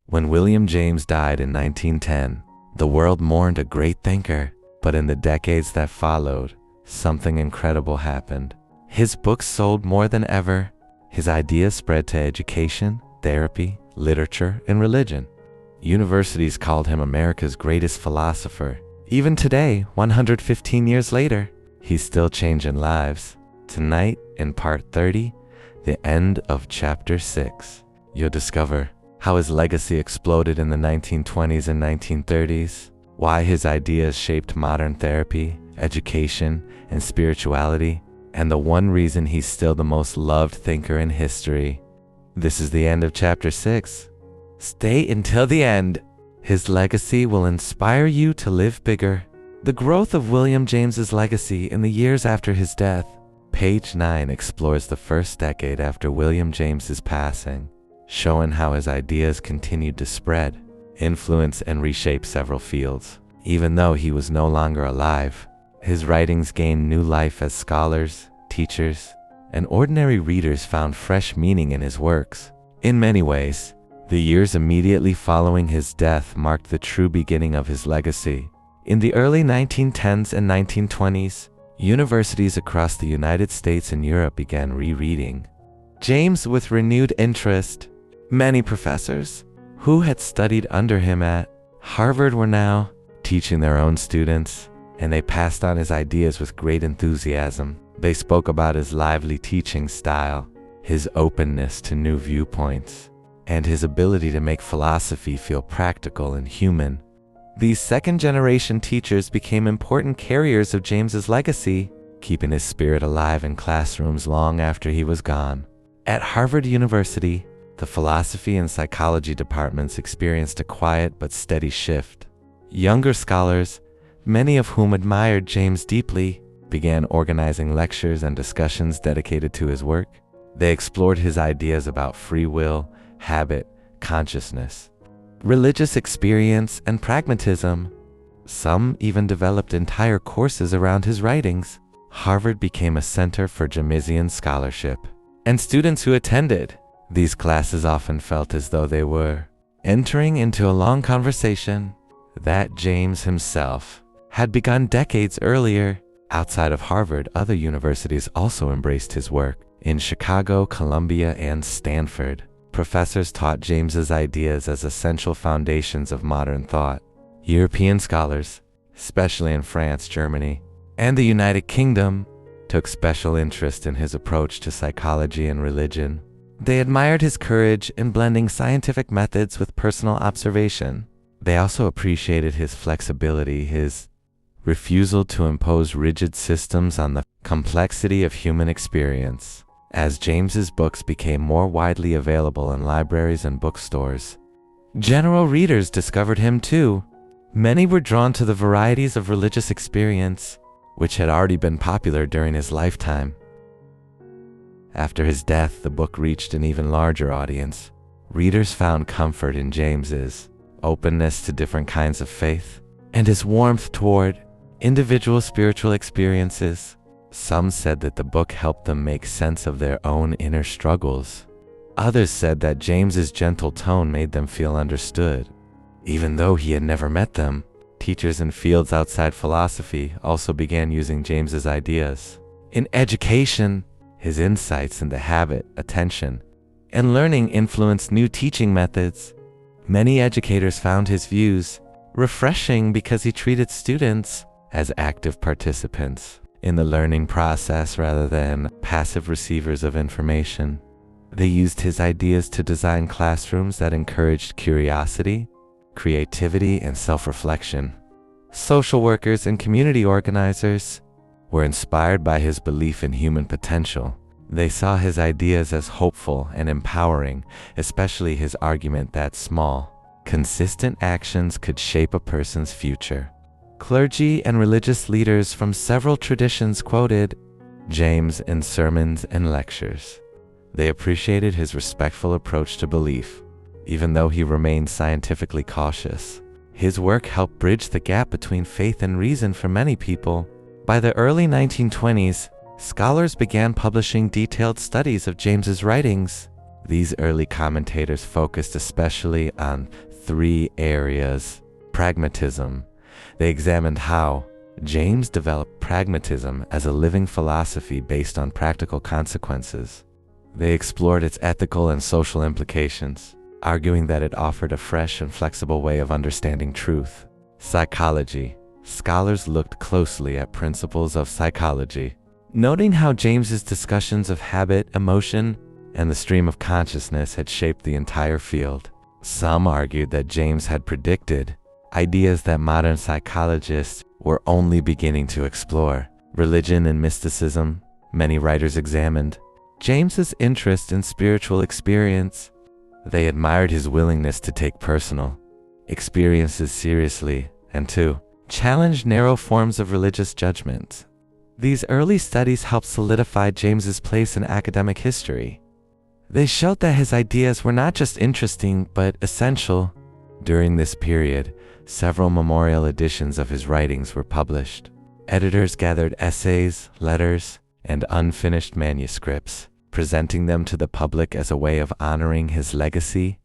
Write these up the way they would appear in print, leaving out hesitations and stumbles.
When William James died in 1910, the world mourned a great thinker, but in the decades that followed, something incredible happened. His books sold more than ever. His ideas spread to education, therapy, literature, and religion. Universities called him America's greatest philosopher. Even today, 115 years later, he's still changing lives. Tonight, in part 30, the end of chapter 6, you'll discover how his legacy exploded in the 1920s and 1930s, why his ideas shaped modern therapy, education, and spirituality, and the one reason he's still the most loved thinker in history. This is the end of chapter 6. Stay until the end. His legacy will inspire you to live bigger. The growth of William James's legacy in the years after his death. Page 9 explores the first decade after William James's passing, showing how his ideas continued to spread, influence, and reshape several fields. Even though he was no longer alive, his writings gained new life as scholars, teachers, and ordinary readers found fresh meaning in his works. In many ways, the years immediately following his death marked the true beginning of his legacy. In the early 1910s and 1920s, universities across the United States and Europe began rereading James with renewed interest. Many professors who had studied under him at Harvard were now teaching their own students, and they passed on his ideas with great enthusiasm. They spoke about his lively teaching style, his openness to new viewpoints, and his ability to make philosophy feel practical and human. These second-generation teachers became important carriers of James's legacy, keeping his spirit alive in classrooms long after he was gone. At Harvard University, the philosophy and psychology departments experienced a quiet but steady shift. Younger scholars, many of whom admired James deeply, began organizing lectures and discussions dedicated to his work. They explored his ideas about free will, habit, consciousness, religious experience, and pragmatism. Some even developed entire courses around his writings. Harvard became a center for Jamesian scholarship, and students who attended these classes often felt as though they were entering into a long conversation that James himself had begun decades earlier. Outside of Harvard, other universities also embraced his work. In Chicago, Columbia, and Stanford, professors taught James's ideas as essential foundations of modern thought. European scholars, especially in France, Germany, and the United Kingdom, took special interest in his approach to psychology and religion. They admired his courage in blending scientific methods with personal observation. They also appreciated his flexibility, his refusal to impose rigid systems on the complexity of human experience. As James's books became more widely available in libraries and bookstores, general readers discovered him too. Many were drawn to the varieties of religious experience, which had already been popular during his lifetime. After his death, the book reached an even larger audience. Readers found comfort in James's openness to different kinds of faith and his warmth toward individual spiritual experiences. Some said that the book helped them make sense of their own inner struggles. Others said that James's gentle tone made them feel understood. Even though he had never met them, teachers in fields outside philosophy also began using James's ideas. In education, his insights into habit, attention, and learning influenced new teaching methods. Many educators found his views refreshing because he treated students as active participants in the learning process rather than passive receivers of information. They used his ideas to design classrooms that encouraged curiosity, creativity, and self-reflection. Social workers and community organizers were inspired by his belief in human potential. They saw his ideas as hopeful and empowering, especially his argument that small, consistent actions could shape a person's future. Clergy and religious leaders from several traditions quoted James in sermons and lectures. They appreciated his respectful approach to belief, even though he remained scientifically cautious. His work helped bridge the gap between faith and reason for many people. By the early 1920s, scholars began publishing detailed studies of James's writings. These early commentators focused especially on three areas. Pragmatism. They examined how James developed pragmatism as a living philosophy based on practical consequences. They explored its ethical and social implications, arguing that it offered a fresh and flexible way of understanding truth. Psychology. Scholars looked closely at principles of psychology, noting how James's discussions of habit, emotion, and the stream of consciousness had shaped the entire field. Some argued that James had predicted ideas that modern psychologists were only beginning to explore. Religion and mysticism. Many writers examined James's interest in spiritual experience. They admired his willingness to take personal experiences seriously and to challenge narrow forms of religious judgment. These early studies helped solidify James's place in academic history. They showed that his ideas were not just interesting but essential. During this period, several memorial editions of his writings were published. Editors gathered essays, letters, and unfinished manuscripts, presenting them to the public as a way of honoring his legacy.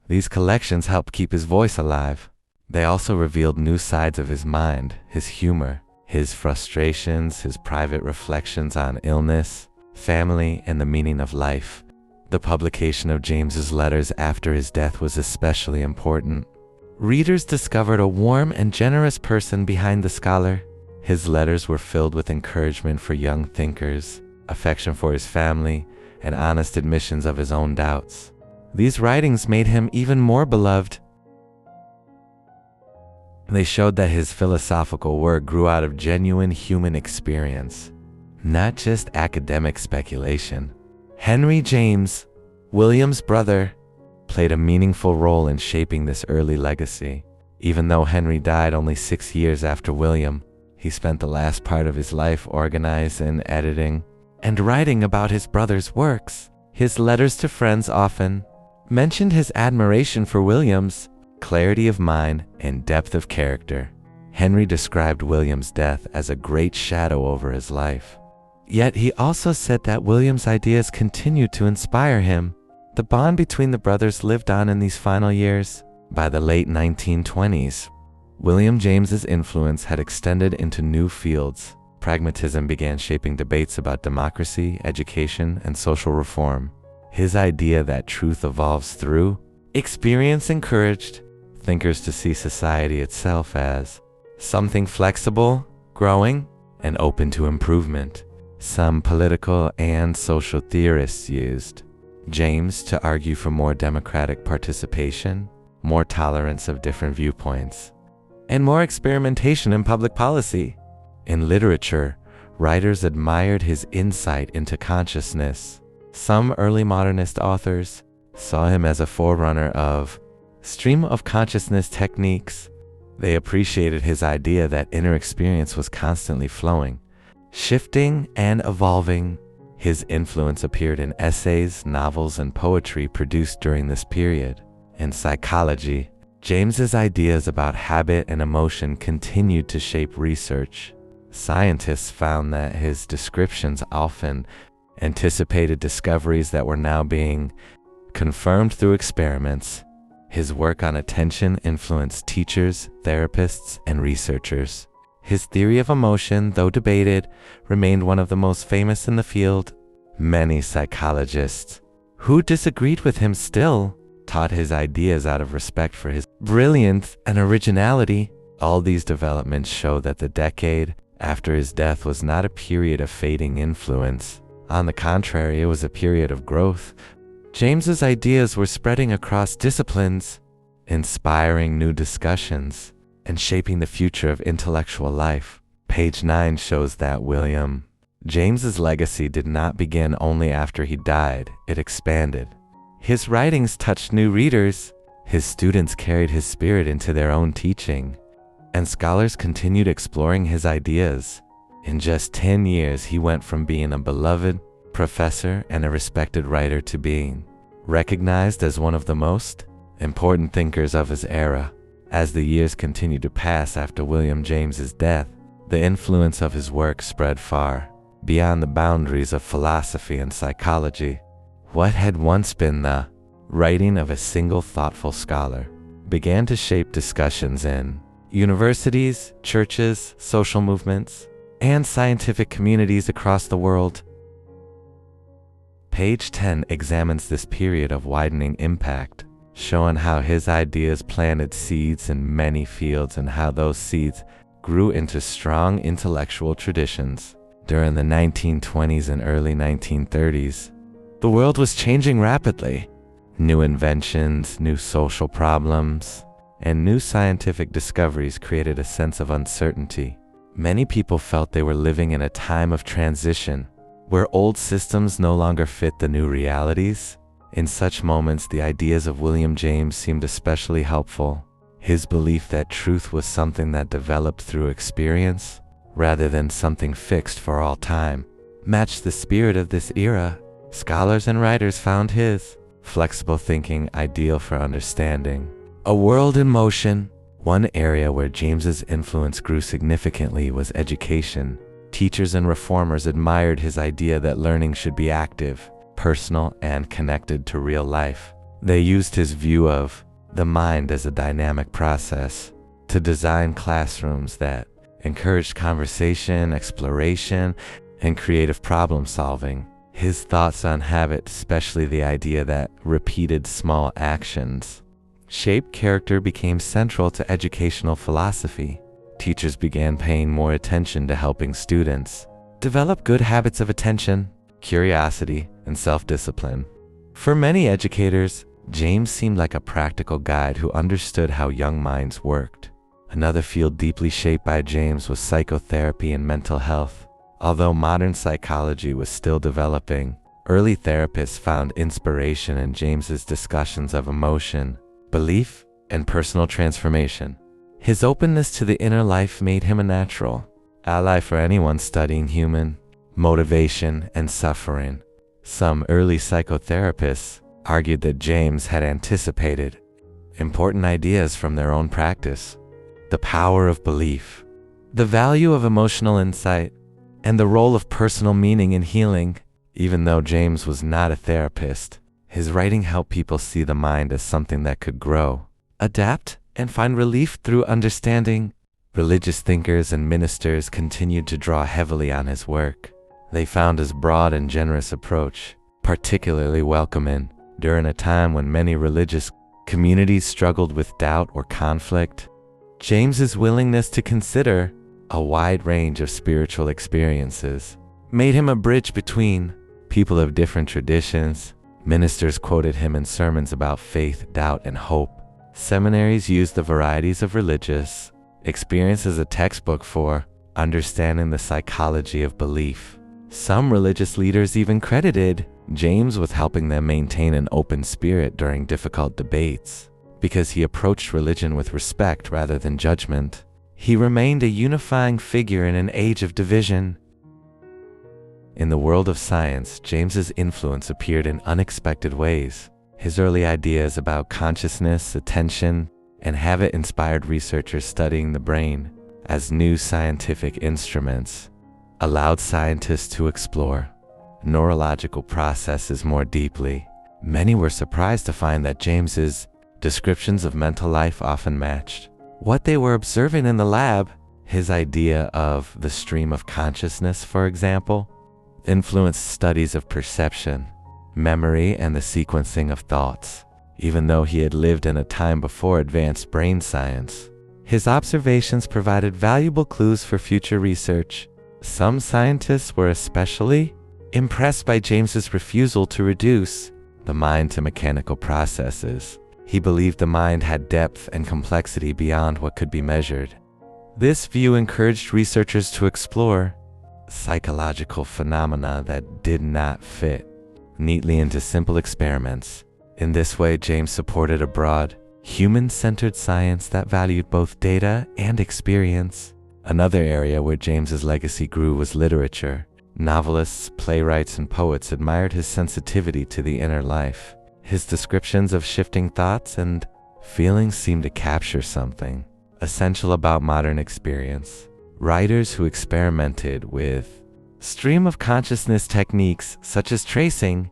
These collections helped keep his voice alive. They also revealed new sides of his mind, his humor, his frustrations, his private reflections on illness, family, and the meaning of life. The publication of James's letters after his death was especially important. Readers discovered a warm and generous person behind the scholar. His letters were filled with encouragement for young thinkers, affection for his family, and honest admissions of his own doubts. These writings made him even more beloved. They showed that his philosophical work grew out of genuine human experience, not just academic speculation. Henry James, William's brother, played a meaningful role in shaping this early legacy. Even though Henry died only 6 years after William, he spent the last part of his life organizing, editing, and writing about his brother's works. His letters to friends often mentioned his admiration for William's clarity of mind and depth of character. Henry described William's death as a great shadow over his life. Yet he also said that William's ideas continued to inspire him. The bond between the brothers lived on in these final years. By the late 1920s, William James's influence had extended into new fields. Pragmatism began shaping debates about democracy, education, and social reform. His idea that truth evolves through experience encouraged thinkers to see society itself as something flexible, growing, and open to improvement. Some political and social theorists used James to argue for more democratic participation, more tolerance of different viewpoints, and more experimentation in public policy. In literature, writers admired his insight into consciousness. Some early modernist authors saw him as a forerunner of stream of consciousness techniques. They appreciated his idea that inner experience was constantly flowing, shifting, and evolving. His influence appeared in essays, novels, and poetry produced during this period. In psychology, James's ideas about habit and emotion continued to shape research. Scientists found that his descriptions often anticipated discoveries that were now being confirmed through experiments. His work on attention influenced teachers, therapists, and researchers. His theory of emotion, though debated, remained one of the most famous in the field. Many psychologists who disagreed with him still taught his ideas out of respect for his brilliance and originality. All these developments show that the decade after his death was not a period of fading influence. On the contrary, it was a period of growth. James's ideas were spreading across disciplines, inspiring new discussions, and shaping the future of intellectual life. Page 9 shows that William James's legacy did not begin only after he died, it expanded. His writings touched new readers, his students carried his spirit into their own teaching, and scholars continued exploring his ideas. In just 10 years, he went from being a beloved professor and a respected writer to being recognized as one of the most important thinkers of his era. As the years continued to pass after William James's death, the influence of his work spread far beyond the boundaries of philosophy and psychology. What had once been the writing of a single thoughtful scholar began to shape discussions in universities, churches, social movements, and scientific communities across the world. Page 10 examines this period of widening impact, showing how his ideas planted seeds in many fields and how those seeds grew into strong intellectual traditions. During the 1920s and early 1930s, the world was changing rapidly. New inventions, new social problems, and new scientific discoveries created a sense of uncertainty. Many people felt they were living in a time of transition, where old systems no longer fit the new realities. In such moments, the ideas of William James seemed especially helpful. His belief that truth was something that developed through experience, rather than something fixed for all time, matched the spirit of this era. Scholars and writers found his flexible thinking ideal for understanding a world in motion. One area where James's influence grew significantly was education. Teachers and reformers admired his idea that learning should be active, personal, and connected to real life. They used his view of the mind as a dynamic process to design classrooms that encouraged conversation, exploration, and creative problem solving. His thoughts on habit, especially the idea that repeated small actions shape character, became central to educational philosophy. Teachers began paying more attention to helping students develop good habits of attention, curiosity, and self-discipline. For many educators, James seemed like a practical guide who understood how young minds worked. Another field deeply shaped by James was psychotherapy and mental health. Although modern psychology was still developing, early therapists found inspiration in James's discussions of emotion, belief, and personal transformation. His openness to the inner life made him a natural ally for anyone studying human motivation and suffering. Some early psychotherapists argued that James had anticipated important ideas from their own practice: the power of belief, the value of emotional insight, and the role of personal meaning in healing. Even though James was not a therapist, his writing helped people see the mind as something that could grow, adapt, and find relief through understanding. Religious thinkers and ministers continued to draw heavily on his work. They found his broad and generous approach particularly welcoming during a time when many religious communities struggled with doubt or conflict. James's willingness to consider a wide range of spiritual experiences made him a bridge between people of different traditions. Ministers quoted him in sermons about faith, doubt, and hope. Seminaries used the varieties of religious experience as a textbook for understanding the psychology of belief. Some religious leaders even credited James with helping them maintain an open spirit during difficult debates. Because he approached religion with respect rather than judgment, he remained a unifying figure in an age of division. In the world of science, James's influence appeared in unexpected ways. His early ideas about consciousness, attention, and habit inspired researchers studying the brain as new scientific instruments, allowed scientists to explore neurological processes more deeply. Many were surprised to find that James's descriptions of mental life often matched what they were observing in the lab. His idea of the stream of consciousness, for example, influenced studies of perception, memory, and the sequencing of thoughts. Even though he had lived in a time before advanced brain science, his observations provided valuable clues for future research. Some scientists were especially impressed by James's refusal to reduce the mind to mechanical processes. He believed the mind had depth and complexity beyond what could be measured. This view encouraged researchers to explore psychological phenomena that did not fit neatly into simple experiments. In this way, James supported a broad, human-centered science that valued both data and experience. Another area where James's legacy grew was literature. Novelists, playwrights, and poets admired his sensitivity to the inner life. His descriptions of shifting thoughts and feelings seemed to capture something essential about modern experience. Writers who experimented with stream of consciousness techniques such as tracing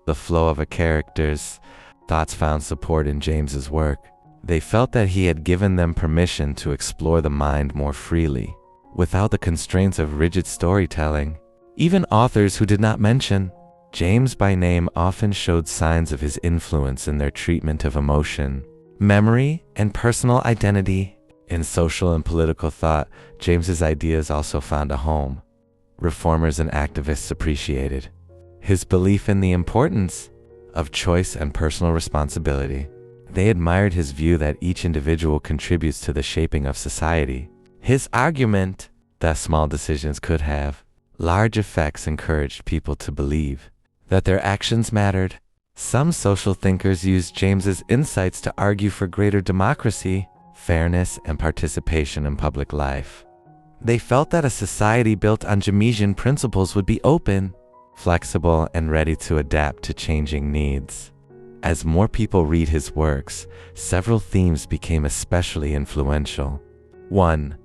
The flow of a character's thoughts found support in James's work. They felt that he had given them permission to explore the mind more freely, without the constraints of rigid storytelling. Even authors who did not mention James by name often showed signs of his influence in their treatment of emotion, memory, and personal identity. In social and political thought, James's ideas also found a home. Reformers and activists appreciated his belief in the importance of choice and personal responsibility. They admired his view that each individual contributes to the shaping of society. His argument that small decisions could have large effects encouraged people to believe that their actions mattered. Some social thinkers used James's insights to argue for greater democracy, fairness, and participation in public life. They felt that a society built on Jamesian principles would be open, flexible, and ready to adapt to changing needs. As more people read his works, several themes became especially influential. 1.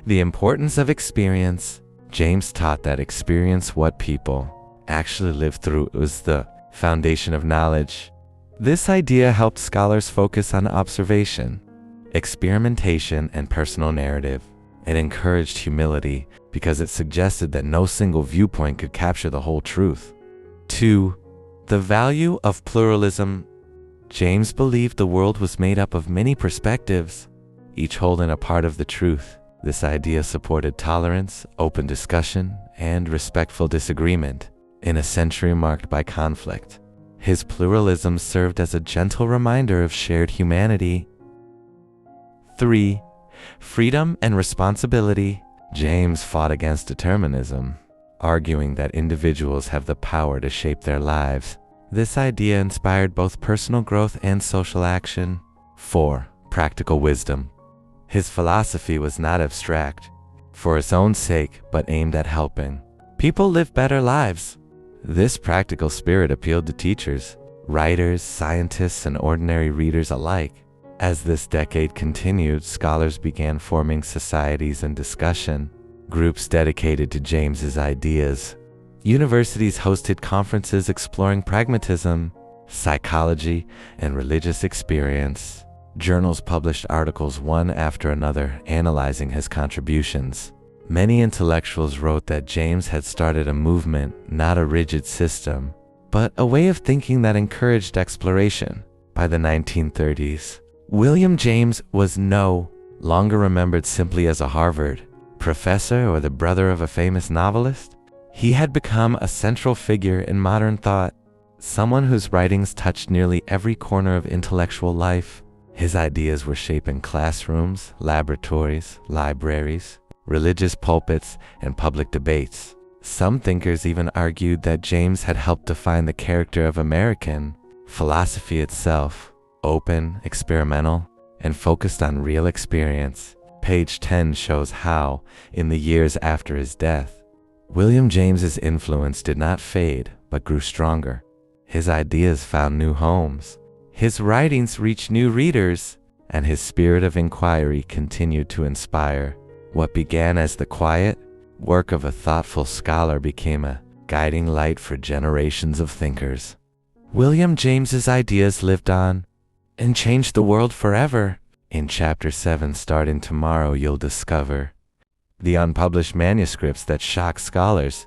The importance of experience. James taught that experience, what people actually lived through, was the foundation of knowledge. This idea helped scholars focus on observation, experimentation, and personal narrative. It encouraged humility because it suggested that no single viewpoint could capture the whole truth. 2. The value of pluralism. James believed the world was made up of many perspectives, each holding a part of the truth. This idea supported tolerance, open discussion, and respectful disagreement in a century marked by conflict. His pluralism served as a gentle reminder of shared humanity. 3. Freedom and responsibility. James fought against determinism, arguing that individuals have the power to shape their lives. This idea inspired both personal growth and social action. 4. Practical wisdom. His philosophy was not abstract, for its own sake, but aimed at helping people live better lives. This practical spirit appealed to teachers, writers, scientists, and ordinary readers alike. As this decade continued, scholars began forming societies and discussion groups dedicated to James's ideas. Universities hosted conferences exploring pragmatism, psychology, and religious experience. Journals published articles one after another analyzing his contributions. Many intellectuals wrote that James had started a movement, not a rigid system, but a way of thinking that encouraged exploration. By the 1930s, William James was no longer remembered simply as a Harvard professor or the brother of a famous novelist. He had become a central figure in modern thought, someone whose writings touched nearly every corner of intellectual life. His ideas were shaping classrooms, laboratories, libraries, religious pulpits, and public debates. Some thinkers even argued that James had helped define the character of American philosophy itself, open, experimental, and focused on real experience. Page 10 shows how, in the years after his death, William James's influence did not fade, but grew stronger. His ideas found new homes. His writings reached new readers, and his spirit of inquiry continued to inspire. What began as the quiet work of a thoughtful scholar became a guiding light for generations of thinkers. William James's ideas lived on and changed the world forever. In Chapter 7, starting tomorrow, you'll discover the unpublished manuscripts that shocked scholars,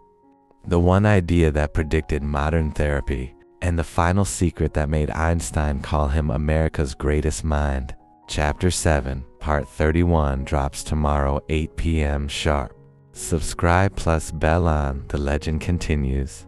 the one idea that predicted modern therapy, and the final secret that made Einstein call him America's greatest mind. Chapter 7, Part 31 drops tomorrow 8 p.m. sharp. Subscribe plus bell on. The legend continues.